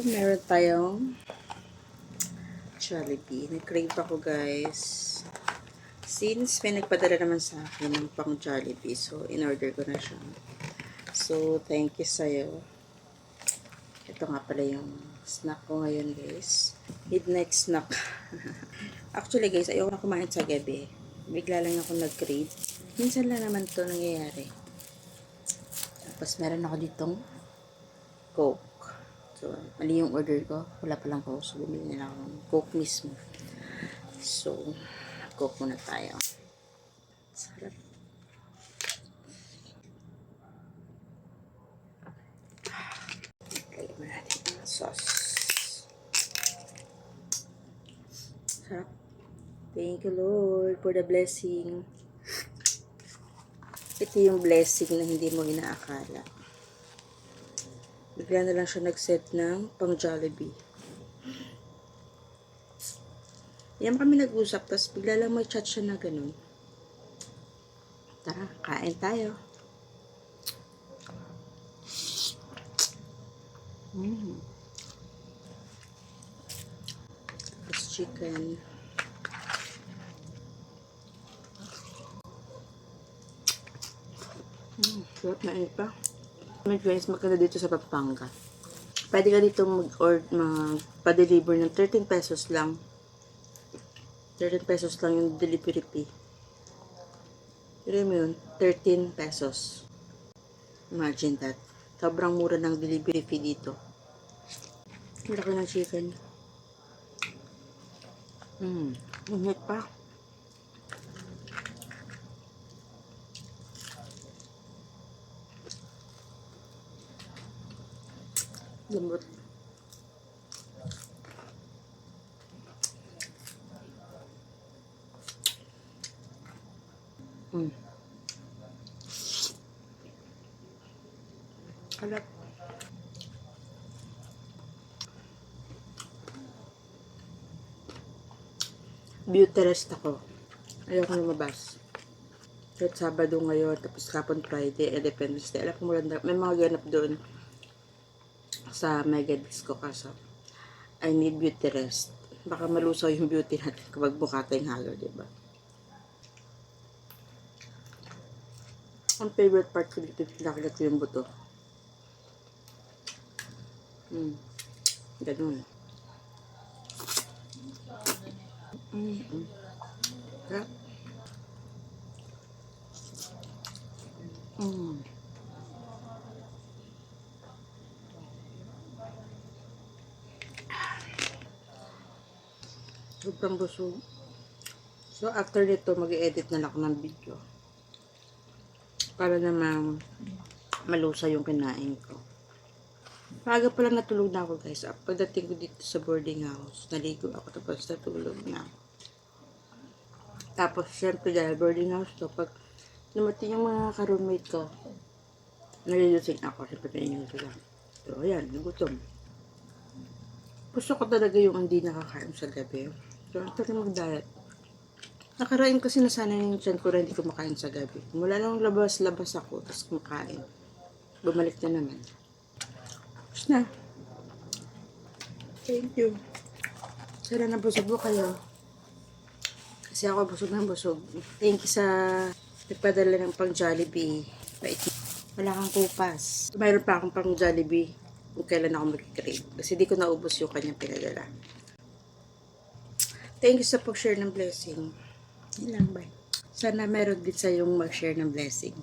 Meron tayong Jollibee. Nag-crave ako, guys. Since may nagpadala naman sa akin ng pang Jollibee, so in-order ko na siya. So, thank you sa'yo. Ito nga pala yung snack ko ngayon, guys. Midnight snack. Actually, guys, ayoko na kumain sa gabi. Bigla lang ako nag-crave. Minsan lang naman to nangyayari. Tapos, meron ako ditong Coke. So, mali yung order ko. Wala palang Coke. So, bumili na ako ng Coke mismo. So, Coke muna tayo. Sarap. Lagyan mo natin ang sauce. Sarap. Thank you, Lord, for the blessing. Ito yung blessing na hindi mo inaakala. Bigla na lang siya nag-set ng pang Jollibee. Yan kami nag-usap, tapos bigla lang may chat siya na ganun. Tara, kain tayo. Tapos chicken. Sarap na ito. Guys, magkano dito sa Pampanga. Pwede ka dito magpa-deliver ng 13 pesos lang. 13 pesos lang yung delivery fee. Pero yun, 13 pesos. Imagine that. Sobrang mura ng delivery fee dito. Laki ng chicken. Init pa. Lambot. Halap. Beauty rest ako. Ayoko lumabas. Kahit Sabado ngayon, tapos kapon Friday, Independence Day. Alam ko may mga ganap doon sa Mega Disco kaso I need beauty rest. Baka malusaw yung beauty natin kapag buka tayong halo, diba? Ang favorite part ko dito, nakagat ko yung buto. Ganun. Sarap. Sobrang busog. So, after nito, mag-i-edit na lang ako ng video. Para naman malusa yung kinain ko. Maaga pa lang natulog na ako, guys. Pagdating ko dito sa boarding house, naligo ako tapos natulog na ako. Tapos, syempre dahil boarding house to, pag lumating yung mga ka-roommate ko, nalilusing ako. Syempre nainin ko lang. So, ayan, nagutom. Gusto ko talaga yung hindi nakakain sa gabi. So, ito na mag-diet. Nakarain kasi nasanay yung tiyan ko na hindi kumakain sa gabi. Mula nung labas-labas ako, tapos kumakain. Bumalik na naman. Tapos na. Thank you. Sana nabusog mo kayo. Kasi ako busog na busog. Thank you sa nagpadala ng pang Jollibee. Wala kang kupas. Mayroon pa akong pang Jollibee kung kailan ako mag-crave. Kasi di ko naubos yung kanyang pinadala. Thank you sa pag-share ng blessing. Yun lang, bye. Sana meron din sa yung mag-share ng blessing.